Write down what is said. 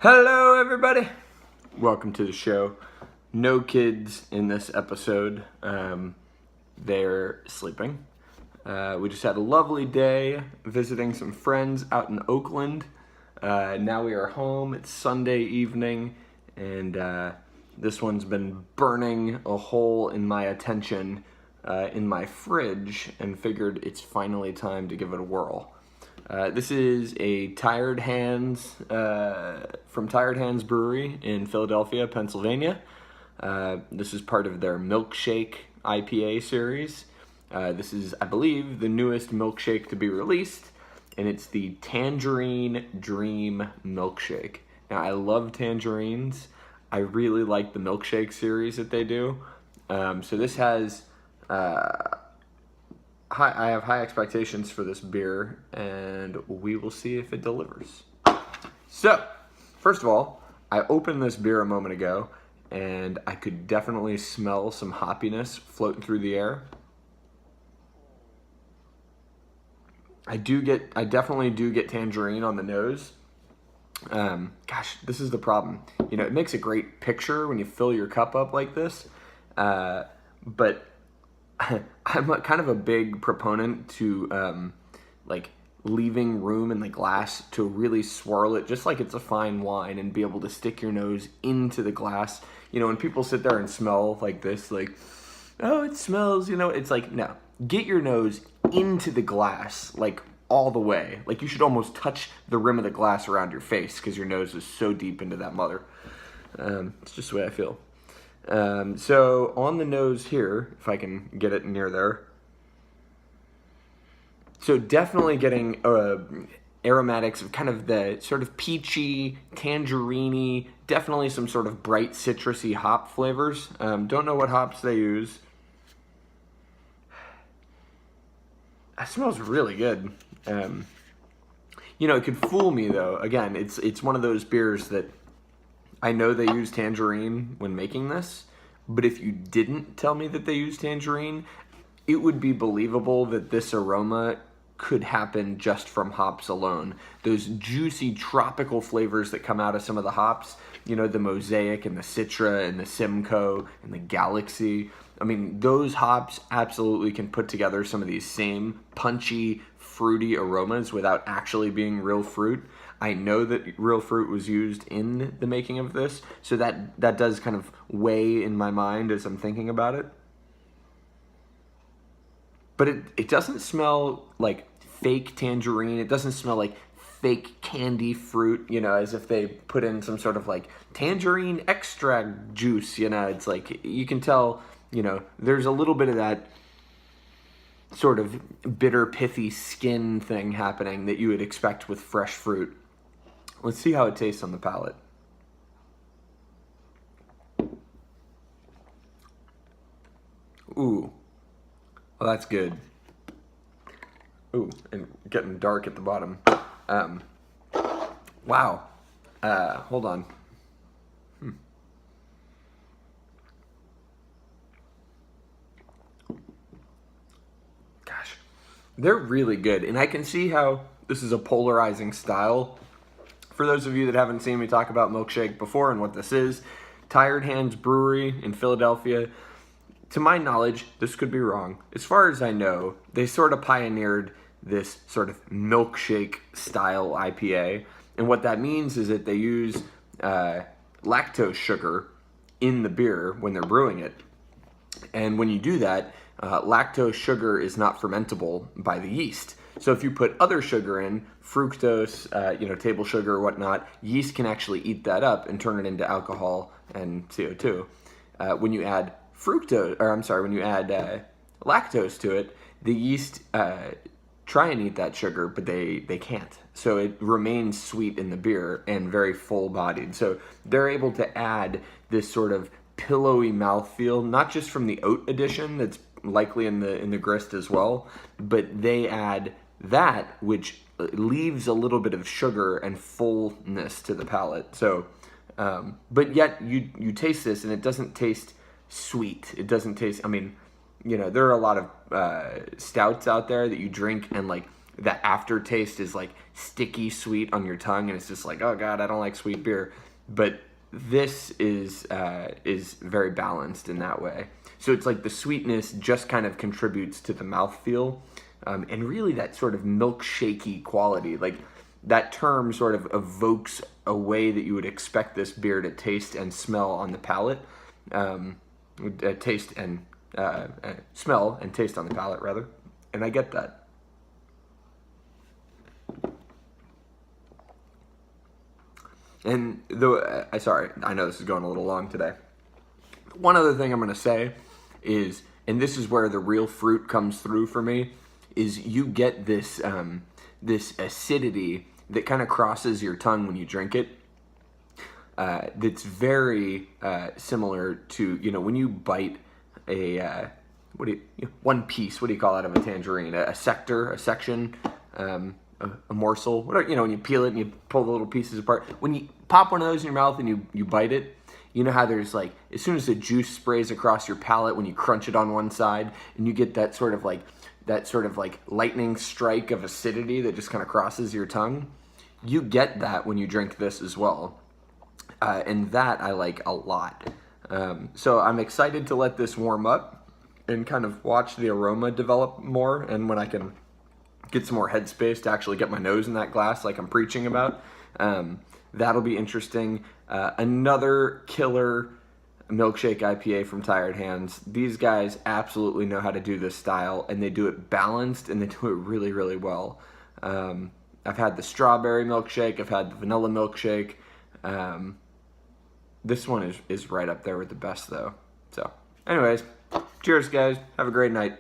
Hello, everybody. Welcome to the show. No kids in this episode. They're sleeping. We just had a lovely day visiting some friends out in Oakland. Now we are home. It's Sunday evening, and this one's been burning a hole in my attention in my fridge, and figured it's finally time to give it a whirl. This is a Tired Hands from Tired Hands Brewery in Philadelphia, Pennsylvania. This is part of their Milkshake IPA series. This is, I believe, the newest milkshake to be released, and it's the Tangerine Dream Milkshake. Now, I love tangerines. I really like the milkshake series that they do. So this has... I have high expectations for this beer, and we will see if it delivers. So, first of all, I opened this beer a moment ago, and I could definitely smell some hoppiness floating through the air. I definitely do get tangerine on the nose. Gosh, this is the problem. You know, it makes a great picture when you fill your cup up like this, but I'm kind of a big proponent to like leaving room in the glass to really swirl it just like it's a fine wine and be able to stick your nose into the glass. You know, when people sit there and smell like this, like, oh, it smells, you know, it's like, no, get your nose into the glass, like all the way. Like you should almost touch the rim of the glass around your face because your nose is so deep into that mother. It's just the way I feel. So on the nose here, if I can get it near there. So definitely getting aromatics of kind of the sort of peachy, tangerine-y, definitely some sort of bright citrusy hop flavors. Don't know what hops they use. That smells really good. You know, it could fool me though. Again, it's one of those beers that I know they use tangerine when making this, but if you didn't tell me that they use tangerine, it would be believable that this aroma could happen just from hops alone. Those juicy tropical flavors that come out of some of the hops, you know, the Mosaic and the Citra and the Simcoe and the Galaxy. I mean, those hops absolutely can put together some of these same punchy, fruity aromas without actually being real fruit. I know that real fruit was used in the making of this, so that does kind of weigh in my mind as I'm thinking about it. But it doesn't smell like fake tangerine. It doesn't smell like fake candy fruit, you know, as if they put in some sort of like tangerine extract juice, you know. It's like, you can tell, you know, there's a little bit of that sort of bitter, pithy skin thing happening that you would expect with fresh fruit. Let's see how it tastes on the palate. Ooh. Well, that's good. Ooh, and getting dark at the bottom. Wow. Hold on. Gosh. They're really good. And I can see how this is a polarizing style. For those of you that haven't seen me talk about milkshake before and what this is, Tired Hands Brewery in Philadelphia, to my knowledge, this could be wrong. As far as I know, they sort of pioneered this sort of milkshake style IPA. And what that means is that they use lactose sugar in the beer when they're brewing it. And when you do that, lactose sugar is not fermentable by the yeast. So if you put other sugar in, fructose, you know, table sugar or whatnot, yeast can actually eat that up and turn it into alcohol and CO2. When you add lactose to it, the yeast try and eat that sugar, but they can't. So it remains sweet in the beer and very full-bodied. So they're able to add this sort of pillowy mouthfeel, not just from the oat addition that's likely in the grist as well, but they add that, which leaves a little bit of sugar and fullness to the palate. So, but yet you taste this and it doesn't taste sweet. It doesn't taste, I mean, you know, there are a lot of stouts out there that you drink and like the aftertaste is like sticky sweet on your tongue, and it's just like, oh God, I don't like sweet beer. But this is very balanced in that way. So it's like the sweetness just kind of contributes to the mouthfeel, and really that sort of milkshakey quality. Like that term sort of evokes a way that you would expect this beer to taste and smell on the palate. Taste and smell and taste on the palate, rather. And I get that. And sorry, I know this is going a little long today. One other thing I'm going to say is, and this is where the real fruit comes through for me, is you get this this acidity that kind of crosses your tongue when you drink it. That's very similar to, you know, when you bite a one piece. What do you call that of a tangerine? A section. A morsel, whatever, you know, when you peel it and you pull the little pieces apart. When you pop one of those in your mouth and you bite it, you know how there's like, as soon as the juice sprays across your palate when you crunch it on one side, and you get that sort of like lightning strike of acidity that just kind of crosses your tongue. You get that when you drink this as well, and that I like a lot. So I'm excited to let this warm up and kind of watch the aroma develop more, and when I can get some more headspace to actually get my nose in that glass like I'm preaching about. That'll be interesting. Another killer Milkshake IPA from Tired Hands. These guys absolutely know how to do this style, and they do it balanced, and they do it really, really well. I've had the strawberry milkshake. I've had the vanilla milkshake. This one is right up there with the best, though. So anyways, cheers, guys. Have a great night.